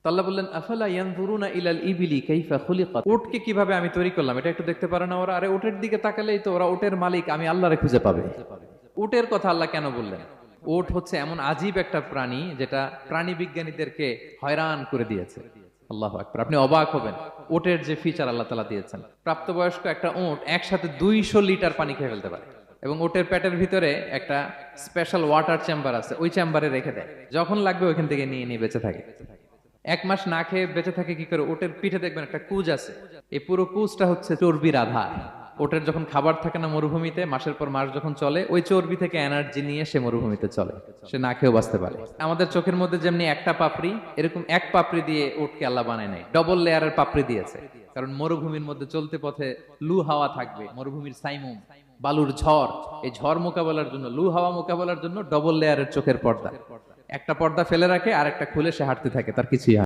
তো আল্লাহ বললেন, আফালা ইয়ানজুরুনা ইলাল ইবিলি কাইফা খুলিকাত। উটকে কিভাবে আমি তৈরি করলাম এটা একটু দেখতে পারে না ওরা? আরে উটের দিকে তাকালেই তো ওরা উটের মালিক আমি আল্লাহরে খুঁজে পাবে। উটের কথা আল্লাহ কেন বললেন? উট হচ্ছে এমন আজীব একটা প্রাণী যেটা প্রাণী বিজ্ঞানীদেরকে হয়রান করে দিয়েছে। আল্লাহু আকবার, আপনি অবাক হবেন উটের যে ফিচার আল্লাহ তাআলা দিয়েছেন। প্রাপ্তবয়স্ক একটা উট একসাথে 200 লিটার পানি খেয়ে ফেলতে পারে, এবং ওটের পেটের ভিতরে একটা স্পেশাল ওয়াটার চেম্বার আছে, ওই চেম্বারে রেখে দেয়, যখন লাগবে ওইখান থেকে নিয়ে নিয়ে বেঁচে থাকে। 1 মাস না খেয়ে বেঁচে থাকে কি করে? ওটের পিঠে দেখবেন একটা কুজ আছে, এই পুরো কুজটা হচ্ছে চর্বির আধার। ওটের যখন খাবার থাকে না মরুভূমিতে, মাসের পর মাস যখন চলে, ওই চর্বি থেকে এনার্জি নিয়ে সে মরুভূমিতে চলে, সে না খেয়েও বাঁচতে পারে। আমাদের চোখের মধ্যে যেমনি একটা পাপড়ি, এরকম এক পাপড়ি দিয়ে উটকে আল্লাহ বানায় নাই, ডবল লেয়ারের পাপড়ি দিয়েছে। কারণ মরুভূমির মধ্যে চলতে পথে লু হাওয়া থাকবে, মরুভূমির সাইমুম, বালুর ঝড়, এই ঝড় মোকাবেলার জন্য, লু হাওয়া মোকাবেলার জন্য ডবল লেয়ারের চোখের পর্দা। একটা পর্দা ফেলে রাখে আর একটা খুলে সে হাঁটতে থাকে, তার কিছুই হয় না।